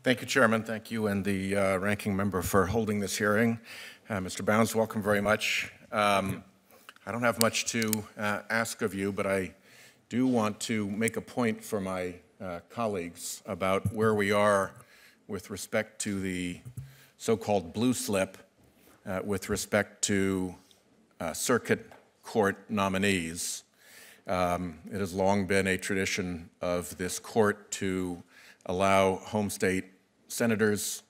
Thank you, Chairman. Thank you and the ranking member for holding this hearing. Mr. Bounds, welcome very much. I don't have much to ask of you, but I do want to make a point for my colleagues about where we are with respect to the so-called blue slip with respect to circuit court nominees. It has long been a tradition of this court to allow home state senators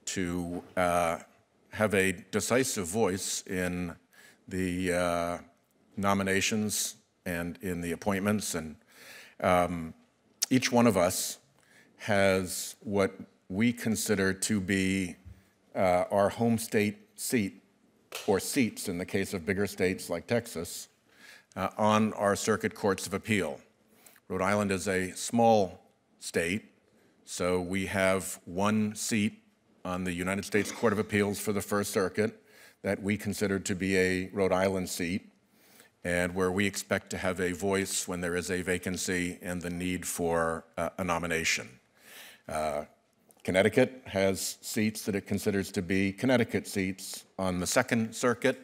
to have a decisive voice in the nominations and in the appointments. And each one of us has what we consider to be our home state seat, or seats in the case of bigger states like Texas, on our circuit courts of appeal. Rhode Island is a small state, so we have one seat on the United States Court of Appeals for the First Circuit that we consider to be a Rhode Island seat, and where we expect to have a voice when there is a vacancy and the need for a nomination. Connecticut has seats that it considers to be Connecticut seats on the Second Circuit,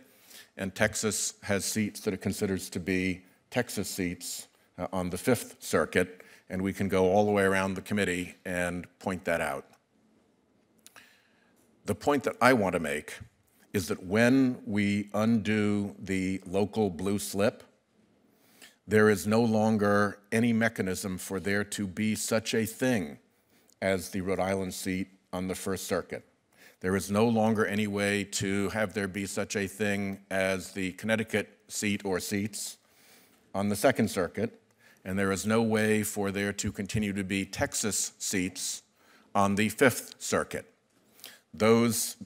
and Texas has seats that it considers to be Texas seats on the Fifth Circuit, and we can go all the way around the committee and point that out. The point that I want to make is that when we undo the local blue slip, there is no longer any mechanism for there to be such a thing as the Rhode Island seat on the First Circuit. There is no longer any way to have there be such a thing as the Connecticut seat or seats on the Second Circuit, and there is no way for there to continue to be Texas seats on the Fifth Circuit. Those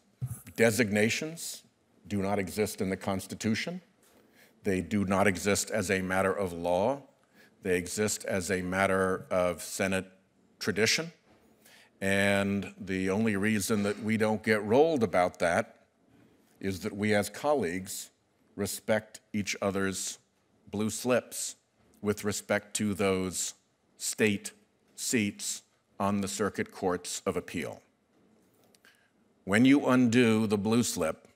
designations do not exist in the Constitution. They do not exist as a matter of law. They exist as a matter of Senate tradition. And the only reason that we don't get rolled about that is that we as colleagues respect each other's blue slips with respect to those state seats on the circuit courts of appeal. When you undo the blue slip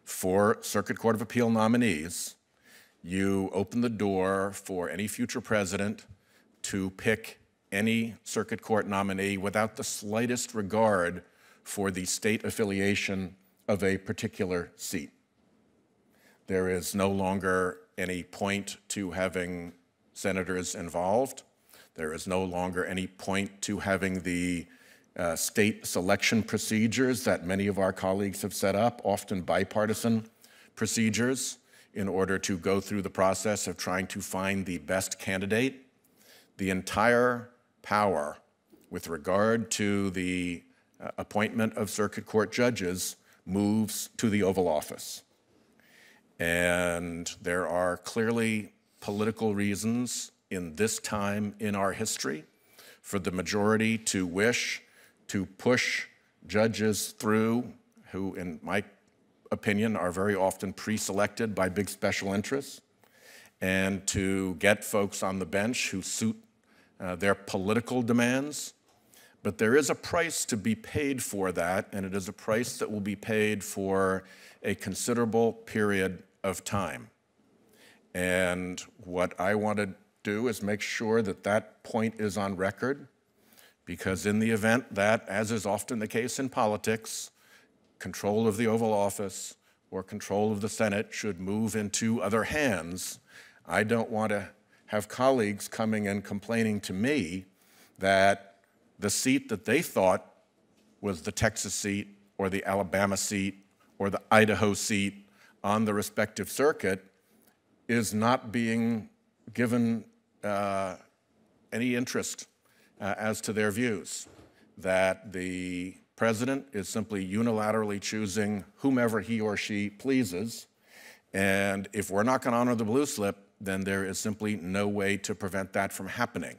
for Circuit Court of Appeal nominees, you open the door for any future president to pick any circuit court nominee without the slightest regard for the state affiliation of a particular seat. There is no longer any point to having senators involved. There is no longer any point to having the state selection procedures that many of our colleagues have set up, often bipartisan procedures, in order to go through the process of trying to find the best candidate. The entire power with regard to the appointment of circuit court judges moves to the Oval Office. And there are clearly political reasons in this time in our history for the majority to wish to push judges through who, in my opinion, are very often pre-selected by big special interests, and to get folks on the bench who suit their political demands. But there is a price to be paid for that, and it is a price that will be paid for a considerable period of time. And what I want to do is make sure that that point is on record, because in the event that, as is often the case in politics, control of the Oval Office or control of the Senate should move into other hands, I don't want to have colleagues coming and complaining to me that the seat that they thought was the Texas seat or the Alabama seat or the Idaho seat on the respective circuit is not being given any interest as to their views, that the president is simply unilaterally choosing whomever he or she pleases, and if we're not going to honor the blue slip, then there is simply no way to prevent that from happening.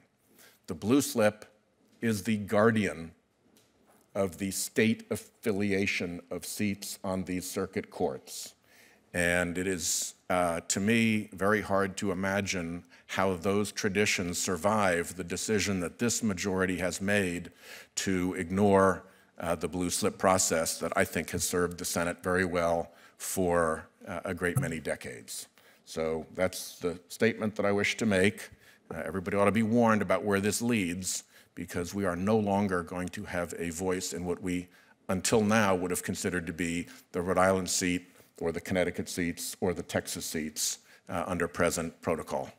The blue slip is the guardian of the state affiliation of seats on these circuit courts. And it is, to me, very hard to imagine how those traditions survive the decision that this majority has made to ignore the blue slip process that I think has served the Senate very well for a great many decades. So that's the statement that I wish to make. Everybody ought to be warned about where this leads, because we are no longer going to have a voice in what we, until now, would have considered to be the Rhode Island seat or the Connecticut seats or the Texas seats under present protocol.